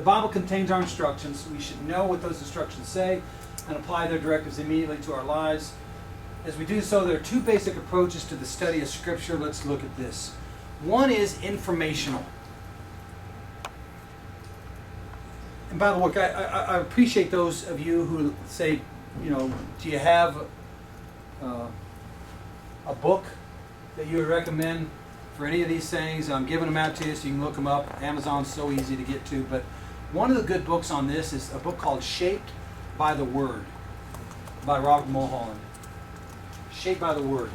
The Bible contains our instructions. We should know what those instructions say and apply their directives immediately to our lives. As we do so, there are two basic approaches to the study of Scripture. Let's look at this. One is informational. And by the way, I appreciate those of you who say, do you have a book that you would recommend for any of these things? I'm giving them out to you so you can look them up. Amazon's so easy to get to. But one of the good books on this is a book called Shaped by the Word by Robert Mulholland. Shaped by the Word.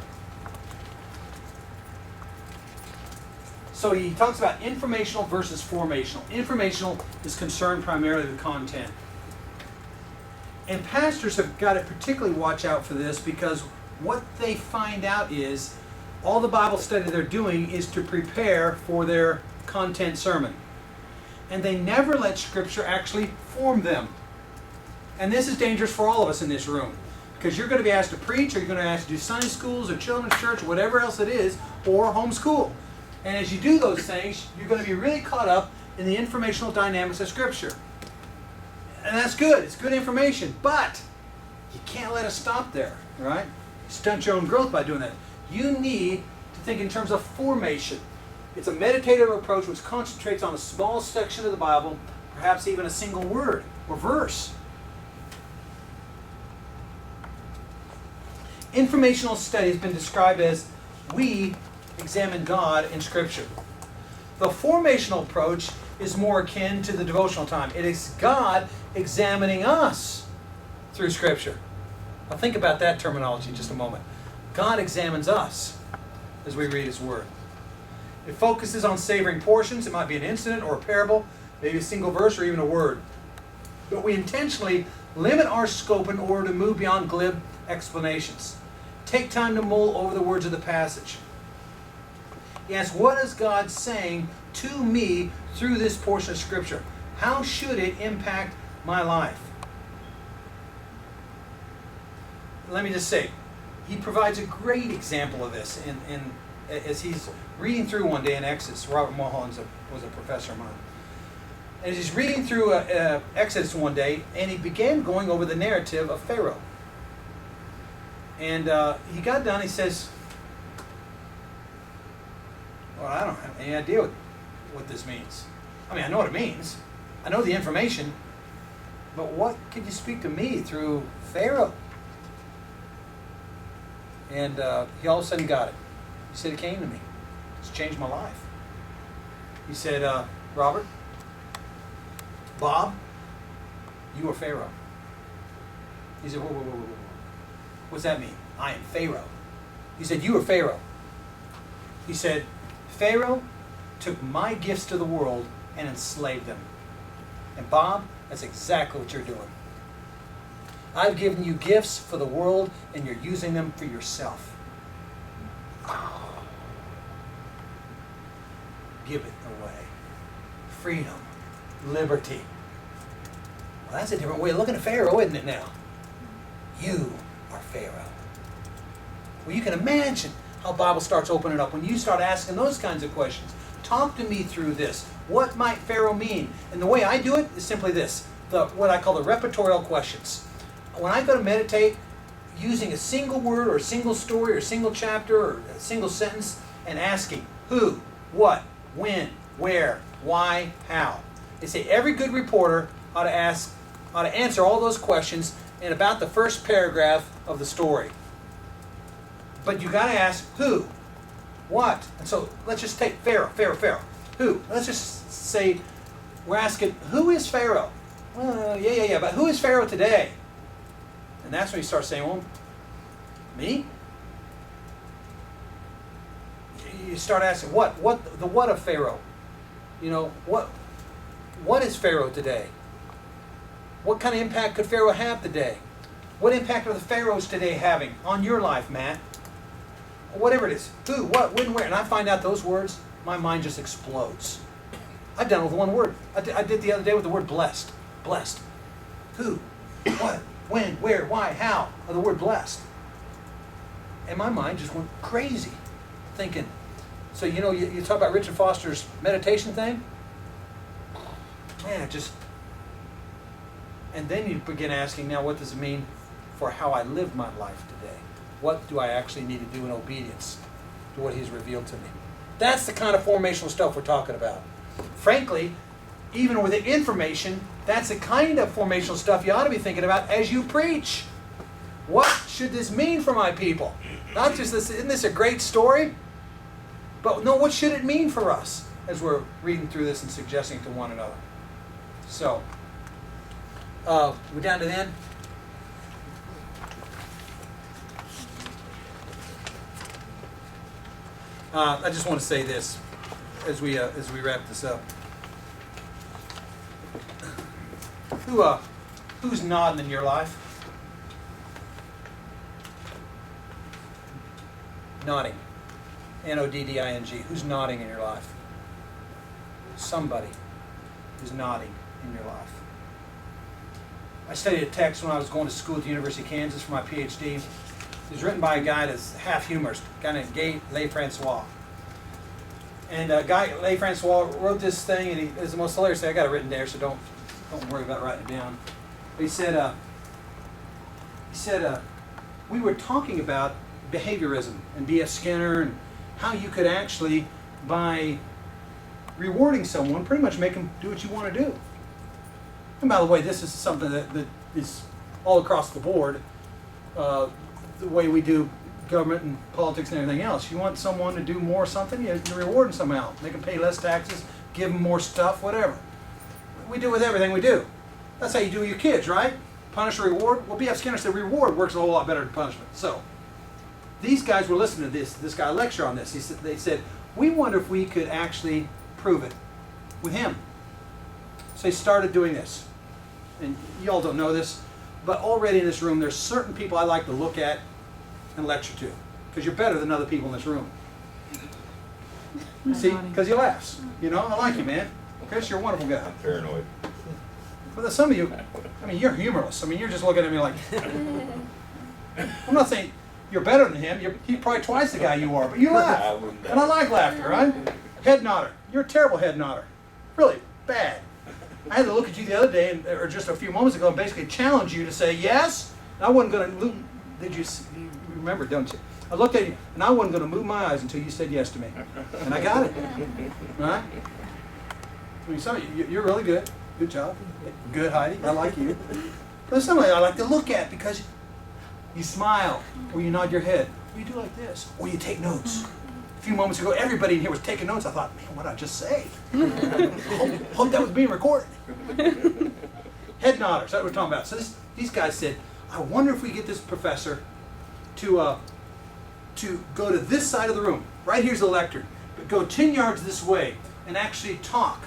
So he talks about informational versus formational. Informational is concerned primarily with content. And pastors have got to particularly watch out for this, because what they find out is all the Bible study they're doing is to prepare for their content sermon. And they never let Scripture actually form them. And this is dangerous for all of us in this room, because you're going to be asked to preach, or you're going to be asked to do Sunday schools or children's church, or whatever else it is, or homeschool. And as you do those things, you're going to be really caught up in the informational dynamics of Scripture. And that's good. It's good information. But you can't let it stop there, right? Stunt your own growth by doing that. You need to think in terms of formation. It's a meditative approach which concentrates on a small section of the Bible, perhaps even a single word or verse. Informational study has been described as we examine God in Scripture. The formational approach is more akin to the devotional time. It is God examining us through Scripture. Now think about that terminology in just a moment. God examines us as we read His Word. It focuses on savoring portions. It might be an incident or a parable, maybe a single verse or even a word. But we intentionally limit our scope in order to move beyond glib explanations. Take time to mull over the words of the passage. Yes, what is God saying to me through this portion of Scripture? How should it impact my life? Let me just say, he provides a great example of this as he's reading through one day in Exodus. Robert Mulholland was a professor of mine. And he's reading through Exodus one day, and he began going over the narrative of Pharaoh. And he got done, he says, well, I don't have any idea what this means. I mean, I know what it means. I know the information. But what could you speak to me through Pharaoh? And he all of a sudden got it. He said, it came to me. It's changed my life. He said, Robert, Bob, you are Pharaoh. He said, whoa. What's that mean? I am Pharaoh. He said, you are Pharaoh. He said, Pharaoh took my gifts to the world and enslaved them. And Bob, that's exactly what you're doing. I've given you gifts for the world, and you're using them for yourself. Give it away. Freedom. Liberty. Well, that's a different way of looking at Pharaoh, isn't it now? You are Pharaoh. Well, you can imagine how the Bible starts opening up when you start asking those kinds of questions. Talk to me through this. What might Pharaoh mean? And the way I do it is simply this, what I call the repertorial questions. When I go to meditate, using a single word or a single story or a single chapter or a single sentence and asking who, what, when, where, why, how. They say every good reporter ought to answer all those questions in about the first paragraph of the story. But you got to ask who, what. And so let's just take Pharaoh. Who? Let's just say we're asking, who is Pharaoh? Well, yeah, but who is Pharaoh today? And that's when you start saying, well, me? You start asking, what of Pharaoh? What is Pharaoh today? What kind of impact could Pharaoh have today? What impact are the pharaohs today having on your life, Matt? Whatever it is. Who, what, when, where. And I find out those words, my mind just explodes. I've done it with one word. I did the other day with the word blessed. Blessed. Who, what, when, where, why, how, of the word blessed. And my mind just went crazy thinking. So, you talk about Richard Foster's meditation thing? Yeah, just, and then you begin asking, now what does it mean for how I live my life today? What do I actually need to do in obedience to what He's revealed to me? That's the kind of formational stuff we're talking about. Frankly, even with the information, that's the kind of formational stuff you ought to be thinking about as you preach. What should this mean for my people? Not just this, isn't this a great story? But no, what should it mean for us as we're reading through this and suggesting it to one another? So, we're down to the end. I just want to say this as we wrap this up. Who's nodding in your life? Nodding. Nodding. Who's nodding in your life? Somebody who's nodding in your life. I studied a text when I was going to school at the University of Kansas for my PhD. It was written by a guy that's half humorist, a guy named Guy Lefrancois. And Guy Lefrancois wrote this thing, and it was the most hilarious thing. I got it written there, so don't worry about writing it down. But he said, we were talking about behaviorism and B.F. Skinner and how you could actually, by rewarding someone, pretty much make them do what you want to do. And by the way, this is something that is all across the board, the way we do government and politics and everything else. You want someone to do more something, you reward them somehow. Make them pay less taxes, give them more stuff, whatever. We do with everything we do. That's how you do with your kids, right? Punish or reward. Well, B.F. Skinner said reward works a whole lot better than punishment. So, these guys were listening to this guy lecture on this. They said, we wonder if we could actually prove it with him. So they started doing this. And you all don't know this, but already in this room, there's certain people I like to look at and lecture to. Because you're better than other people in this room. See? Because he laughs. You know, I like you, man. Chris, you're a wonderful guy. I'm paranoid. But some of you, I mean, you're humorless. I mean, you're just looking at me like... I'm not saying you're better than him. He's probably twice the guy you are, but you laugh. And I like laughter, right? Head nodder. You're a terrible head nodder. Really bad. I had to look at you the other day, or just a few moments ago, and basically challenge you to say yes. And I wasn't going to... you remember, don't you? I looked at you, and I wasn't going to move my eyes until you said yes to me. And I got it. Right? I mean, some of you're really good. Good job. Good, Heidi. I like you. There's somebody I like to look at because you smile, or you nod your head, or you do like this, or you take notes. A few moments ago, everybody in here was taking notes. I thought, man, what did I just say? hope that was being recorded. Head nodders, that's what we're talking about. So these guys said, I wonder if we get this professor to go to this side of the room. Right here's the lectern. But go 10 yards this way and actually talk.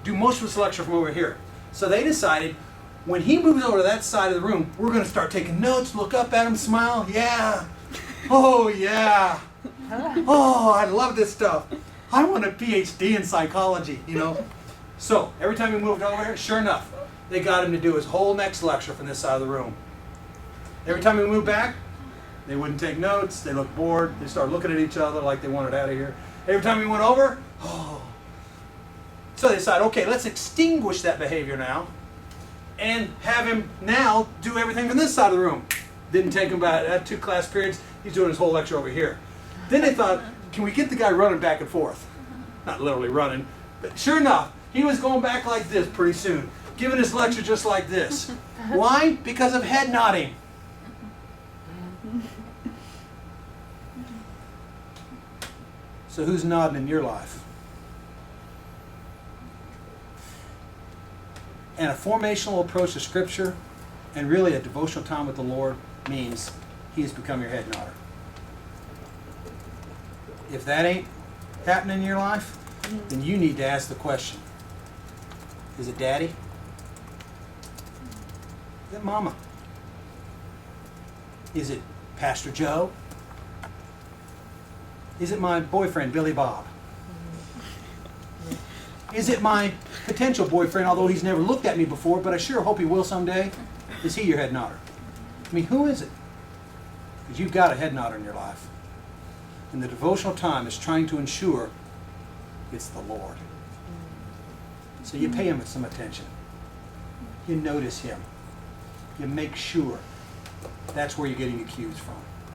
Do most of this lecture from over here. So they decided, when he moves over to that side of the room, we're going to start taking notes, look up at him, smile. Yeah. Oh, yeah. Oh, I love this stuff. I want a PhD in psychology, you know. So every time he moved over here, sure enough, they got him to do his whole next lecture from this side of the room. Every time he moved back, they wouldn't take notes. They looked bored. They started looking at each other like they wanted out of here. Every time he went over, oh. So they decided, okay, let's extinguish that behavior now and have him now do everything from this side of the room. Didn't take him about 2 class periods. He's doing his whole lecture over here. Then they thought, can we get the guy running back and forth? Not literally running, but sure enough, he was going back like this pretty soon, giving his lecture just like this. Why? Because of head nodding. So who's nodding in your life? And a formational approach to Scripture and really a devotional time with the Lord means He has become your head nodder. If that ain't happening in your life, then you need to ask the question, is it Daddy? Is it Mama? Is it Pastor Joe? Is it my boyfriend, Billy Bob? Is it my potential boyfriend, although he's never looked at me before, but I sure hope he will someday? Is he your head nodder? I mean, who is it? Because you've got a head nodder in your life. And the devotional time is trying to ensure it's the Lord. So you pay him some attention. You notice him. You make sure. That's where you're getting accused from.